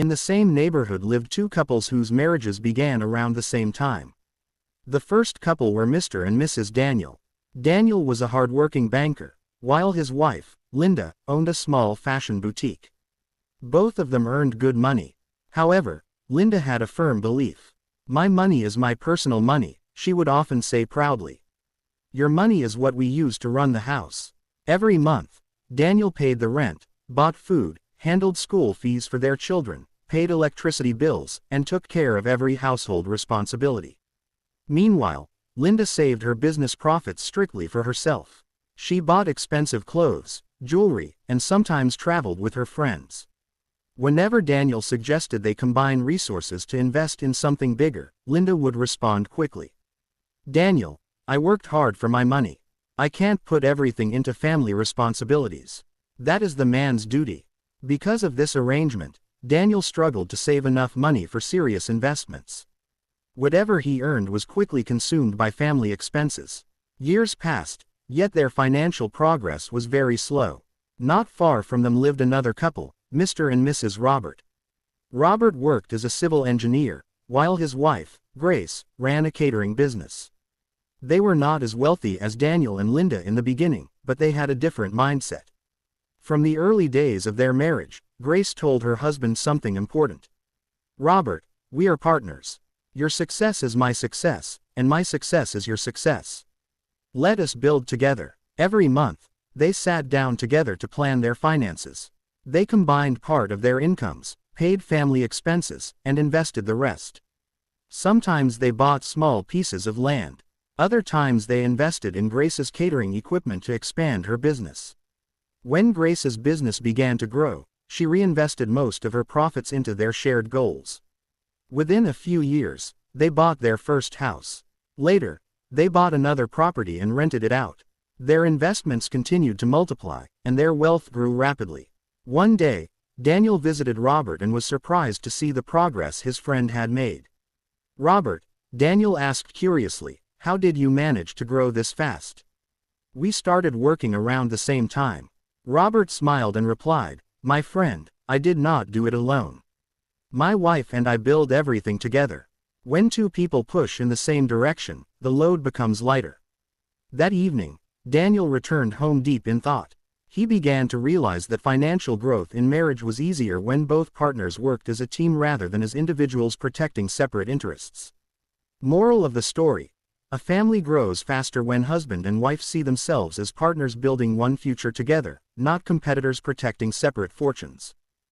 In the same neighborhood lived two couples whose marriages began around the same time. The first couple were Mr. and Mrs. Daniel. Daniel was a hard-working banker, while his wife, Linda, owned a small fashion boutique. Both of them earned good money. However, Linda had a firm belief. "My money is my personal money," she would often say proudly. "Your money is what we use to run the house." Every month, Daniel paid the rent, bought food, handled school fees for their children, paid electricity bills, and took care of every household responsibility. Meanwhile, Linda saved her business profits strictly for herself. She bought expensive clothes, jewelry, and sometimes traveled with her friends. Whenever Daniel suggested they combine resources to invest in something bigger, Linda would respond quickly. "Daniel, I worked hard for my money. I can't put everything into family responsibilities. That is the man's duty." Because of this arrangement, Daniel struggled to save enough money for serious investments. Whatever he earned was quickly consumed by family expenses. Years passed, yet their financial progress was very slow. Not far from them lived another couple, Mr. and Mrs. Robert. Robert worked as a civil engineer, while his wife, Grace, ran a catering business. They were not as wealthy as Daniel and Linda in the beginning, but they had a different mindset. From the early days of their marriage, Grace told her husband something important. "Robert, we are partners. Your success is my success, and my success is your success. Let us build together." Every month, they sat down together to plan their finances. They combined part of their incomes, paid family expenses, and invested the rest. Sometimes they bought small pieces of land. Other times they invested in Grace's catering equipment to expand her business. When Grace's business began to grow, she reinvested most of her profits into their shared goals. Within a few years, they bought their first house. Later, they bought another property and rented it out. Their investments continued to multiply, and their wealth grew rapidly. One day, Daniel visited Robert and was surprised to see the progress his friend had made. "Robert," Daniel asked curiously, "how did you manage to grow this fast?" "We started working around the same time." Robert smiled and replied, "My friend, I did not do it alone. My wife and I build everything together. When two people push in the same direction, the load becomes lighter." That evening, Daniel returned home deep in thought. He began to realize that financial growth in marriage was easier when both partners worked as a team rather than as individuals protecting separate interests. Moral of the story: a family grows faster when husband and wife see themselves as partners building one future together, not competitors protecting separate fortunes.